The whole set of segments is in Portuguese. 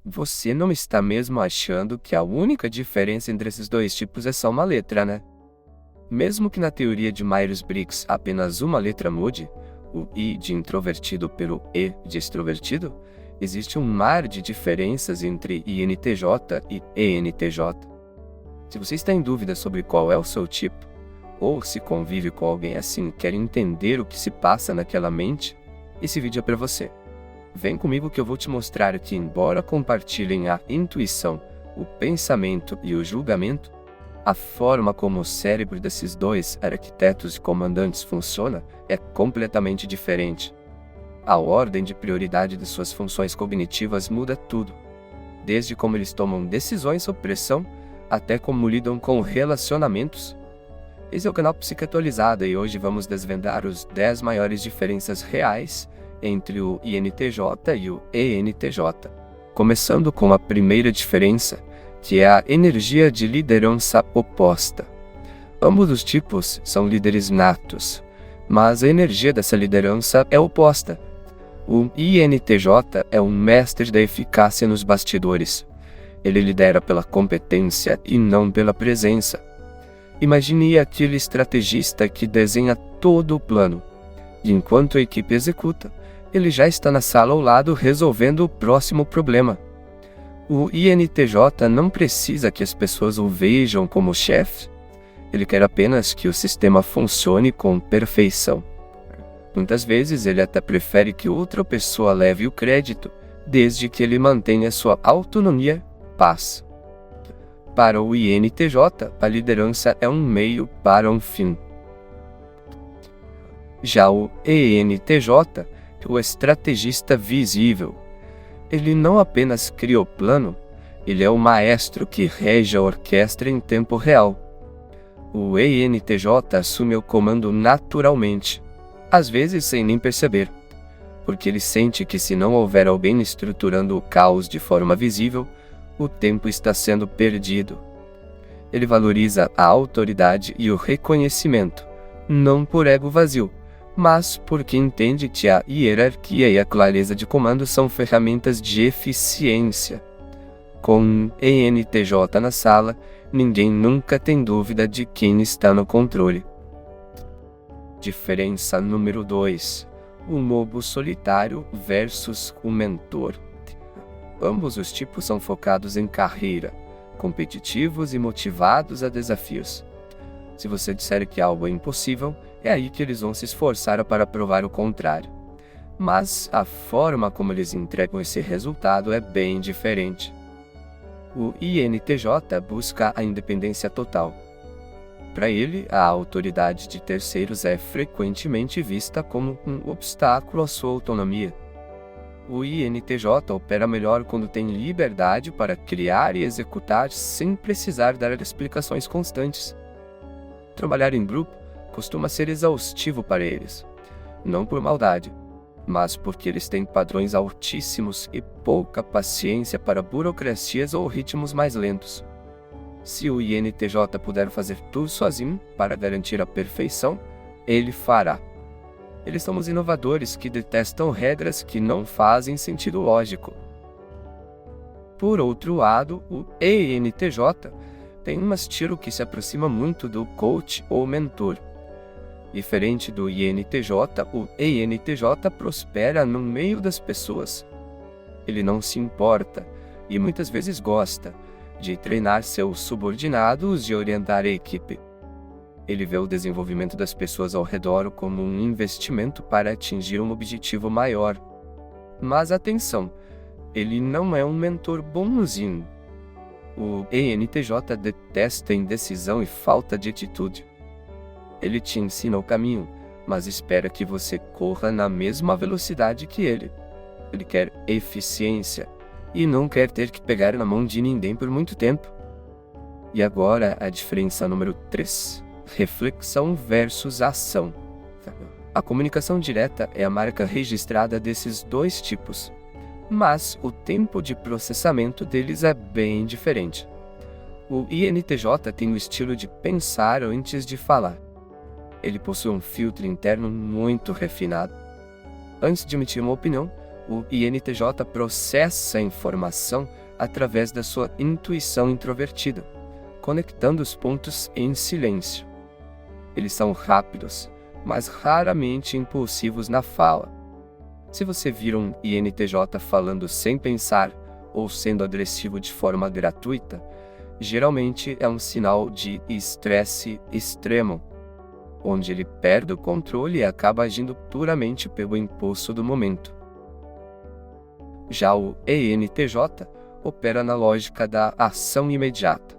Você não está mesmo achando que a única diferença entre esses dois tipos é só uma letra, né? Mesmo que na teoria de Myers-Briggs apenas uma letra mude, o I de introvertido pelo E de extrovertido, existe um mar de diferenças entre INTJ e ENTJ. Se você está em dúvida sobre qual é o seu tipo, ou se convive com alguém assim e quer entender o que se passa naquela mente, esse vídeo é para você. Vem comigo que eu vou te mostrar que, embora compartilhem a intuição, o pensamento e o julgamento, a forma como o cérebro desses dois arquitetos e comandantes funciona é completamente diferente. A ordem de prioridade de suas funções cognitivas muda tudo, desde como eles tomam decisões sob pressão, até como lidam com relacionamentos. Esse é o canal Psique-Atualizada e hoje vamos desvendar os 10 maiores diferenças reais entre o INTJ e o ENTJ. Começando com a primeira diferença, que é a energia de liderança oposta. Ambos os tipos são líderes natos, mas a energia dessa liderança é oposta. O INTJ é um mestre da eficácia nos bastidores. Ele lidera pela competência e não pela presença. Imagine aquele estrategista que desenha todo o plano, e enquanto a equipe executa, ele já está na sala ao lado resolvendo o próximo problema. O INTJ não precisa que as pessoas o vejam como chefe. Ele quer apenas que o sistema funcione com perfeição. Muitas vezes ele até prefere que outra pessoa leve o crédito, desde que ele mantenha sua autonomia e paz. Para o INTJ, a liderança é um meio para um fim. Já o ENTJ é o estrategista visível. Ele não apenas cria o plano, ele é o maestro que rege a orquestra em tempo real. O ENTJ assume o comando naturalmente, às vezes sem nem perceber, porque ele sente que se não houver alguém estruturando o caos de forma visível, o tempo está sendo perdido. Ele valoriza a autoridade e o reconhecimento, não por ego vazio, mas porque entende que a hierarquia e a clareza de comando são ferramentas de eficiência. Com ENTJ na sala, ninguém nunca tem dúvida de quem está no controle. Diferença número 2. O lobo solitário versus o mentor. Ambos os tipos são focados em carreira, competitivos e motivados a desafios. Se você disser que algo é impossível, é aí que eles vão se esforçar para provar o contrário. Mas a forma como eles entregam esse resultado é bem diferente. O INTJ busca a independência total. Para ele, a autoridade de terceiros é frequentemente vista como um obstáculo à sua autonomia. O INTJ opera melhor quando tem liberdade para criar e executar sem precisar dar explicações constantes. Trabalhar em grupo costuma ser exaustivo para eles, não por maldade, mas porque eles têm padrões altíssimos e pouca paciência para burocracias ou ritmos mais lentos. Se o INTJ puder fazer tudo sozinho para garantir a perfeição, ele fará. Eles são os inovadores que detestam regras que não fazem sentido lógico. Por outro lado, o ENTJ tem um estilo que se aproxima muito do coach ou mentor. Diferente do INTJ, o ENTJ prospera no meio das pessoas. Ele não se importa, e muitas vezes gosta, de treinar seus subordinados e orientar a equipe. Ele vê o desenvolvimento das pessoas ao redor como um investimento para atingir um objetivo maior. Mas atenção, ele não é um mentor bonzinho. O ENTJ detesta indecisão e falta de atitude. Ele te ensina o caminho, mas espera que você corra na mesma velocidade que ele. Ele quer eficiência e não quer ter que pegar na mão de ninguém por muito tempo. E agora a diferença número 3. Reflexão versus ação. A comunicação direta é a marca registrada desses dois tipos, mas o tempo de processamento deles é bem diferente. O INTJ tem o estilo de pensar antes de falar. Ele possui um filtro interno muito refinado. Antes de emitir uma opinião, O INTJ processa a informação através da sua intuição introvertida, conectando os pontos em silêncio. Eles são rápidos, mas raramente impulsivos na fala. Se você vir um INTJ falando sem pensar ou sendo agressivo de forma gratuita, geralmente é um sinal de estresse extremo, onde ele perde o controle e acaba agindo puramente pelo impulso do momento. Já o ENTJ opera na lógica da ação imediata.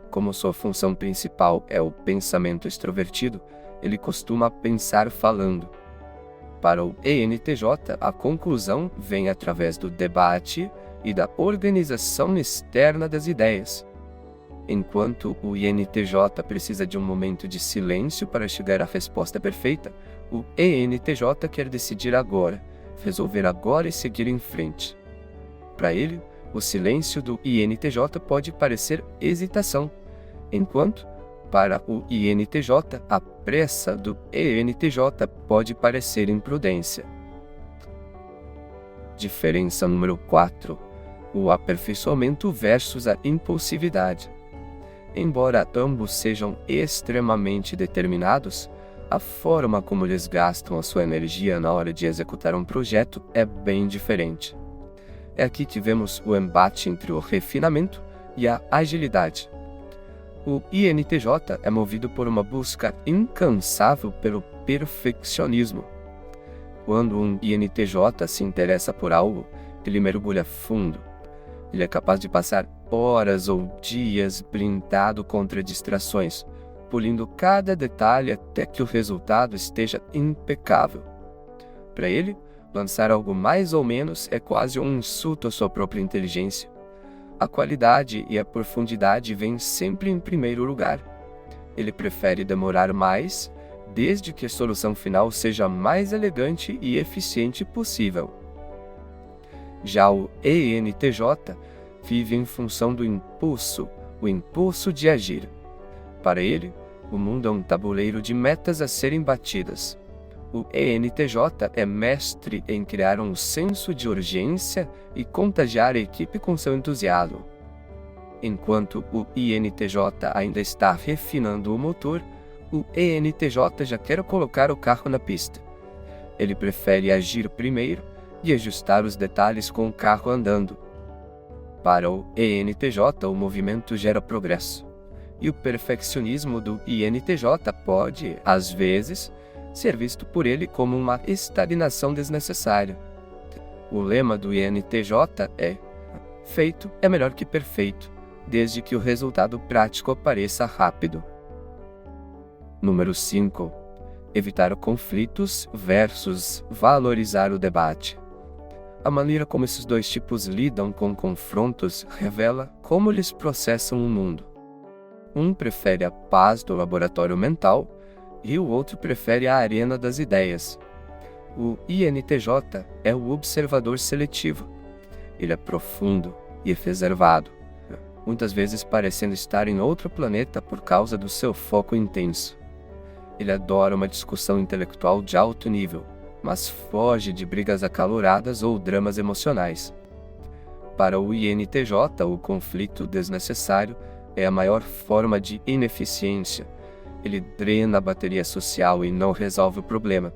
Como sua função principal é o pensamento extrovertido, ele costuma pensar falando. Para o ENTJ, a conclusão vem através do debate e da organização externa das ideias. Enquanto o INTJ precisa de um momento de silêncio para chegar à resposta perfeita, o ENTJ quer decidir agora, resolver agora e seguir em frente. Para ele, o silêncio do INTJ pode parecer hesitação, enquanto, para o INTJ, a pressa do ENTJ pode parecer imprudência. Diferença número 4. O aperfeiçoamento versus a impulsividade. Embora ambos sejam extremamente determinados, a forma como eles gastam a sua energia na hora de executar um projeto é bem diferente. É aqui que vemos o embate entre o refinamento e a agilidade. O INTJ é movido por uma busca incansável pelo perfeccionismo. Quando um INTJ se interessa por algo, ele mergulha fundo. Ele é capaz de passar horas ou dias blindado contra distrações, polindo cada detalhe até que o resultado esteja impecável. Para ele, lançar algo mais ou menos é quase um insulto à sua própria inteligência. A qualidade e a profundidade vêm sempre em primeiro lugar. Ele prefere demorar mais, desde que a solução final seja a mais elegante e eficiente possível. Já o ENTJ vive em função do impulso, o impulso de agir. Para ele, o mundo é um tabuleiro de metas a serem batidas. O ENTJ é mestre em criar um senso de urgência e contagiar a equipe com seu entusiasmo. Enquanto o INTJ ainda está refinando o motor, o ENTJ já quer colocar o carro na pista. Ele prefere agir primeiro e ajustar os detalhes com o carro andando. Para o ENTJ, o movimento gera progresso, e o perfeccionismo do INTJ pode, às vezes, ser visto por ele como uma estagnação desnecessária. O lema do INTJ é: feito é melhor que perfeito, desde que o resultado prático apareça rápido. Número 5. Evitar conflitos versus valorizar o debate. A maneira como esses dois tipos lidam com confrontos revela como eles processam o mundo. Um prefere a paz do laboratório mental e o outro prefere a arena das ideias. O INTJ é o observador seletivo. Ele é profundo e reservado, muitas vezes parecendo estar em outro planeta por causa do seu foco intenso. Ele adora uma discussão intelectual de alto nível, mas foge de brigas acaloradas ou dramas emocionais. Para o INTJ, o conflito desnecessário é a maior forma de ineficiência. Ele drena a bateria social e não resolve o problema.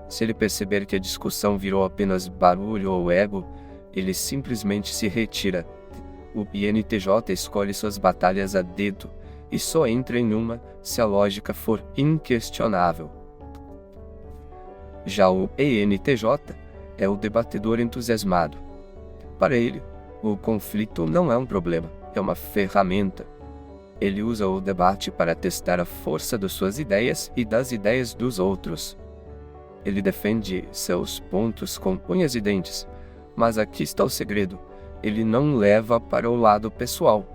Se ele perceber que a discussão virou apenas barulho ou ego, ele simplesmente se retira. O INTJ escolhe suas batalhas a dedo e só entra em uma se a lógica for inquestionável. Já o ENTJ é o debatedor entusiasmado. Para ele, o conflito não é um problema, é uma ferramenta. Ele usa o debate para testar a força de suas ideias e das ideias dos outros. Ele defende seus pontos com unhas e dentes, mas aqui está o segredo: ele não leva para o lado pessoal.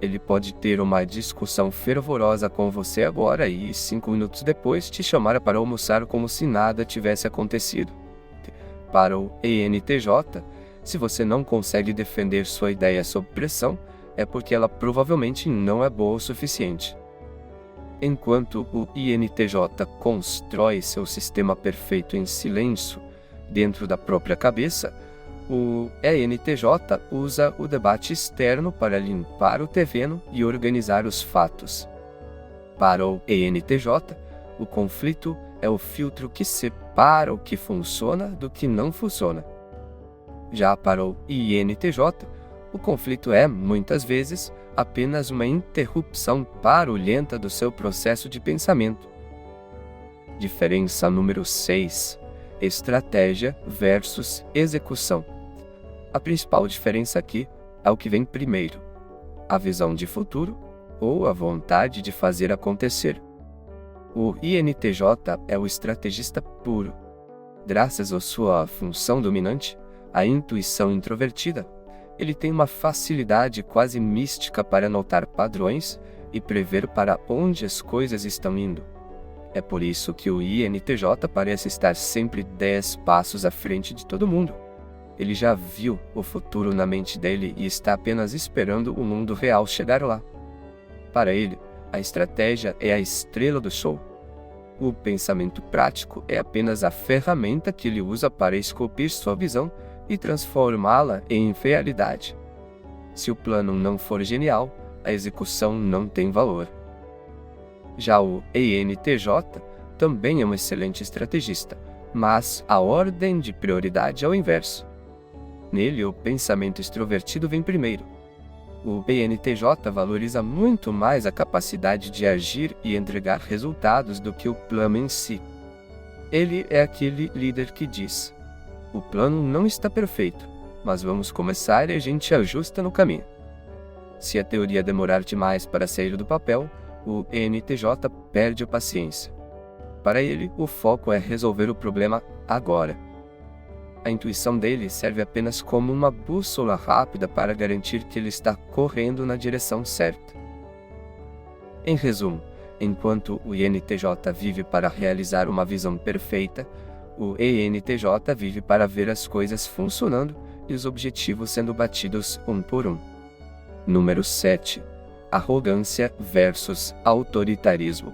Ele pode ter uma discussão fervorosa com você agora e 5 minutos depois te chamar para almoçar como se nada tivesse acontecido. Para o ENTJ, se você não consegue defender sua ideia sob pressão, é porque ela provavelmente não é boa o suficiente. Enquanto o INTJ constrói seu sistema perfeito em silêncio, Dentro da própria cabeça, o ENTJ usa o debate externo para limpar o terreno e organizar os fatos. Para o ENTJ, o conflito é o filtro que separa o que funciona do que não funciona. Já para o INTJ, o conflito é, muitas vezes, apenas uma interrupção barulhenta do seu processo de pensamento. Diferença número 6. Estratégia versus execução. A principal diferença aqui é o que vem primeiro: a visão de futuro ou a vontade de fazer acontecer. O INTJ é o estrategista puro. Graças à sua função dominante, a intuição introvertida, ele tem uma facilidade quase mística para notar padrões e prever para onde as coisas estão indo. É por isso que o INTJ parece estar sempre 10 passos à frente de todo mundo. Ele já viu o futuro na mente dele e está apenas esperando o mundo real chegar lá. Para ele, a estratégia é a estrela do show. O pensamento prático é apenas a ferramenta que ele usa para esculpir sua visão e transformá-la em realidade. Se o plano não for genial, a execução não tem valor. Já o ENTJ também é um excelente estrategista, mas a ordem de prioridade é o inverso. Nele, o pensamento extrovertido vem primeiro. O ENTJ valoriza muito mais a capacidade de agir e entregar resultados do que o plano em si. Ele é aquele líder que diz: o plano não está perfeito, mas vamos começar e a gente ajusta no caminho. Se a teoria demorar demais para sair do papel, o ENTJ perde a paciência. Para ele, o foco é resolver o problema agora. A intuição dele serve apenas como uma bússola rápida para garantir que ele está correndo na direção certa. Em resumo, enquanto o INTJ vive para realizar uma visão perfeita, o ENTJ vive para ver as coisas funcionando e os objetivos sendo batidos um por um. Número 7. Arrogância versus autoritarismo.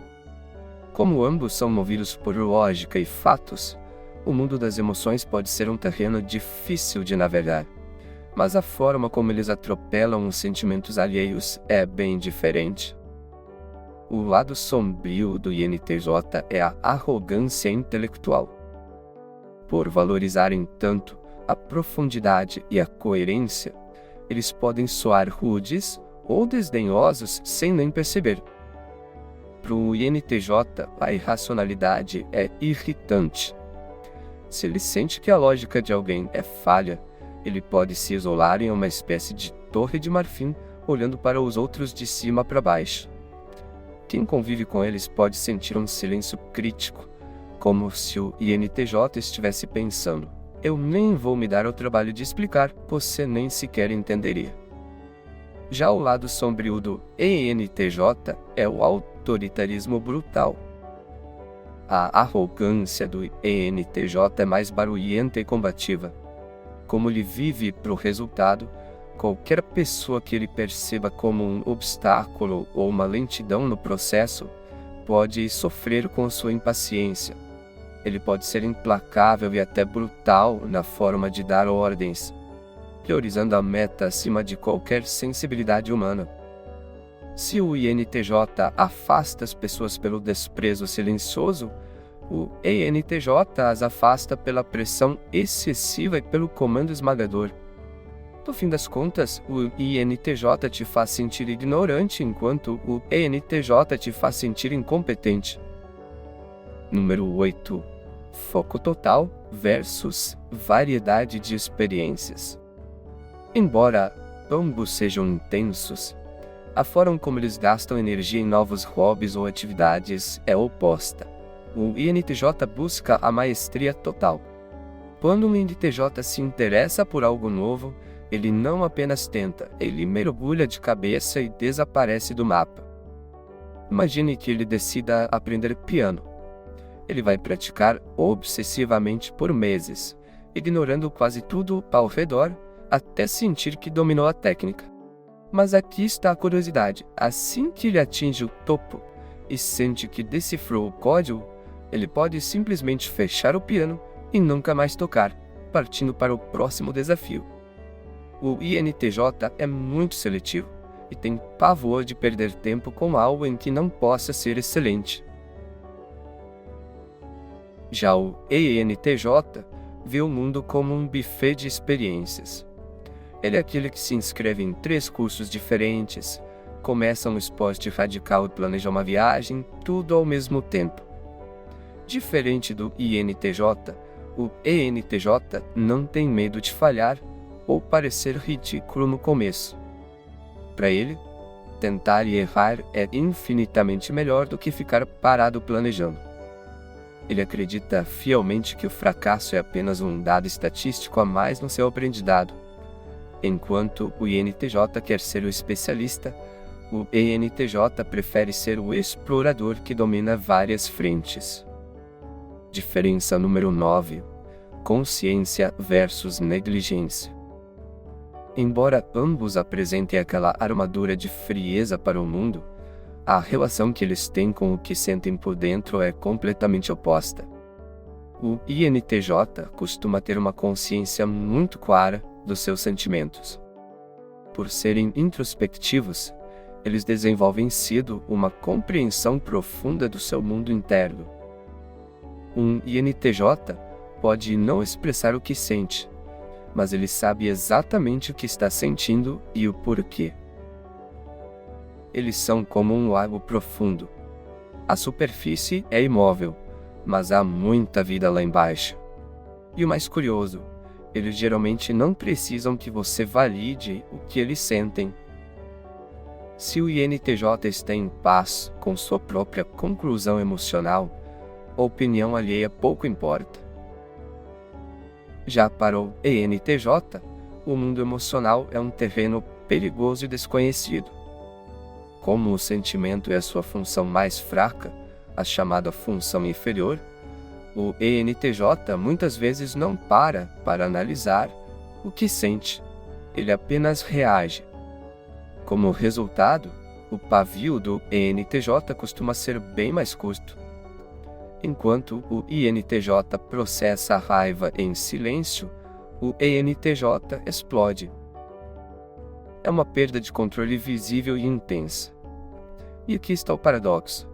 Como ambos são movidos por lógica e fatos, o mundo das emoções pode ser um terreno difícil de navegar, mas a forma como eles atropelam os sentimentos alheios é bem diferente. O lado sombrio do INTJ é a arrogância intelectual. Por valorizarem tanto a profundidade e a coerência, eles podem soar rudes ou desdenhosos sem nem perceber. Para o INTJ, a irracionalidade é irritante. Se ele sente que a lógica de alguém é falha, ele pode se isolar em uma espécie de torre de marfim, olhando para os outros de cima para baixo. Quem convive com eles pode sentir um silêncio crítico, como se o INTJ estivesse pensando: eu nem vou me dar ao trabalho de explicar, você nem sequer entenderia. Já o lado sombrio do ENTJ é o autoritarismo brutal. A arrogância do ENTJ é mais barulhenta e combativa. Como ele vive para o resultado, qualquer pessoa que ele perceba como um obstáculo ou uma lentidão no processo pode sofrer com sua impaciência. Ele pode ser implacável e até brutal na forma de dar ordens, priorizando a meta acima de qualquer sensibilidade humana. Se o INTJ afasta as pessoas pelo desprezo silencioso, o ENTJ as afasta pela pressão excessiva e pelo comando esmagador. No fim das contas, o INTJ te faz sentir ignorante, enquanto o ENTJ te faz sentir incompetente. Número 8. Foco total versus variedade de experiências. Embora ambos sejam intensos, a forma como eles gastam energia em novos hobbies ou atividades é oposta. O INTJ busca a maestria total. Quando o INTJ se interessa por algo novo, ele não apenas tenta, ele mergulha de cabeça e desaparece do mapa. Imagine que ele decida aprender piano. Ele vai praticar obsessivamente por meses, ignorando quase tudo ao redor, até sentir que dominou a técnica. Mas aqui está a curiosidade: assim que ele atinge o topo e sente que decifrou o código, ele pode simplesmente fechar o piano e nunca mais tocar, partindo para o próximo desafio. O INTJ é muito seletivo e tem pavor de perder tempo com algo em que não possa ser excelente. Já o ENTJ vê o mundo como um buffet de experiências. Ele é aquele que se inscreve em 3 cursos diferentes, começa um esporte radical e planeja uma viagem, tudo ao mesmo tempo. Diferente do INTJ, o ENTJ não tem medo de falhar ou parecer ridículo no começo. Para ele, tentar e errar é infinitamente melhor do que ficar parado planejando. Ele acredita fielmente que o fracasso é apenas um dado estatístico a mais no seu aprendizado. Enquanto o INTJ quer ser o especialista, o ENTJ prefere ser o explorador que domina várias frentes. Diferença número 9. Consciência versus negligência. Embora ambos apresentem aquela armadura de frieza para o mundo, a relação que eles têm com o que sentem por dentro é completamente oposta. O INTJ costuma ter uma consciência muito clara dos seus sentimentos. Por serem introspectivos, eles desenvolvem cedo uma compreensão profunda do seu mundo interno. Um INTJ pode não expressar o que sente, mas ele sabe exatamente o que está sentindo e o porquê. Eles são como um lago profundo. A superfície é imóvel, mas há muita vida lá embaixo. E o mais curioso, eles geralmente não precisam que você valide o que eles sentem. Se o INTJ está em paz com sua própria conclusão emocional, a opinião alheia pouco importa. Já para o ENTJ, o mundo emocional é um terreno perigoso e desconhecido. Como o sentimento é a sua função mais fraca, a chamada função inferior, o ENTJ muitas vezes não para analisar o que sente, ele apenas reage. Como resultado, o pavio do ENTJ costuma ser bem mais curto. Enquanto o INTJ processa a raiva em silêncio, o ENTJ explode. É uma perda de controle visível e intensa. E aqui está o paradoxo.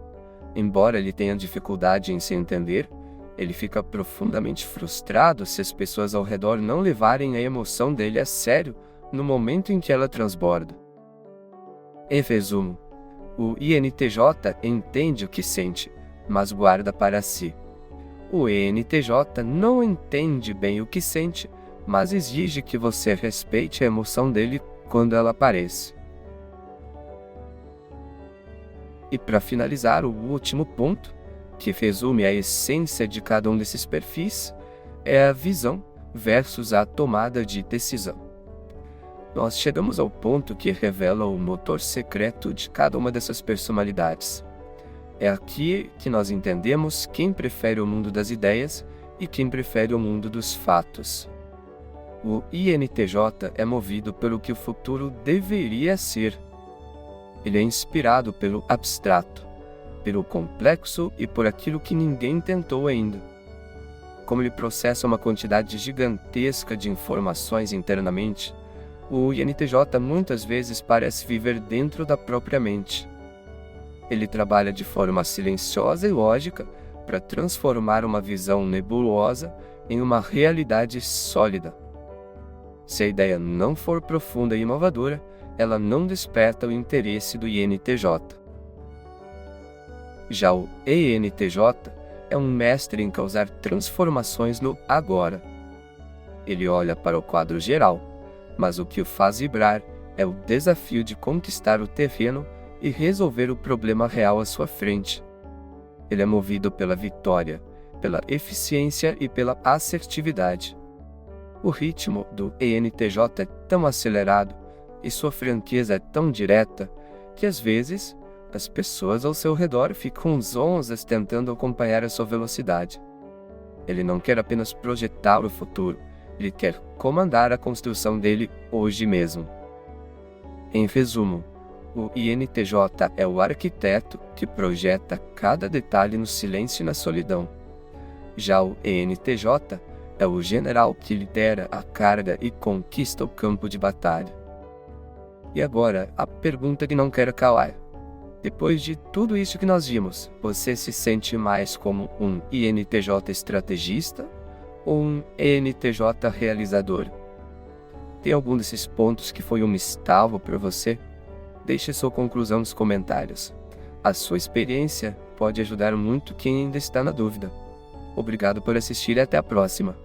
Embora ele tenha dificuldade em se entender, ele fica profundamente frustrado se as pessoas ao redor não levarem a emoção dele a sério no momento em que ela transborda. Em resumo, o INTJ entende o que sente, mas guarda para si. O ENTJ não entende bem o que sente, mas exige que você respeite a emoção dele quando ela aparece. E para finalizar, o último ponto, que resume a essência de cada um desses perfis, é a visão versus a tomada de decisão. Nós chegamos ao ponto que revela o motor secreto de cada uma dessas personalidades. É aqui que nós entendemos quem prefere o mundo das ideias e quem prefere o mundo dos fatos. O INTJ é movido pelo que o futuro deveria ser. Ele é inspirado pelo abstrato, pelo complexo e por aquilo que ninguém tentou ainda. Como ele processa uma quantidade gigantesca de informações internamente, o INTJ muitas vezes parece viver dentro da própria mente. Ele trabalha de forma silenciosa e lógica para transformar uma visão nebulosa em uma realidade sólida. Se a ideia não for profunda e inovadora, ela não desperta o interesse do INTJ. Já o ENTJ é um mestre em causar transformações no agora. Ele olha para o quadro geral, mas o que o faz vibrar é o desafio de conquistar o terreno e resolver o problema real à sua frente. Ele é movido pela vitória, pela eficiência e pela assertividade. O ritmo do ENTJ é tão acelerado e sua franqueza é tão direta que às vezes as pessoas ao seu redor ficam zonzas tentando acompanhar a sua velocidade. Ele não quer apenas projetar o futuro, ele quer comandar a construção dele hoje mesmo. Em resumo, o INTJ é o arquiteto que projeta cada detalhe no silêncio e na solidão. Já o ENTJ É o general que lidera a carga e conquista o campo de batalha. E agora, a pergunta que não quero calar. Depois de tudo isso que nós vimos, você se sente mais como um INTJ estrategista ou um ENTJ realizador? Tem algum desses pontos que foi um estalo para você? Deixe sua conclusão nos comentários. A sua experiência pode ajudar muito quem ainda está na dúvida. Obrigado por assistir e até a próxima.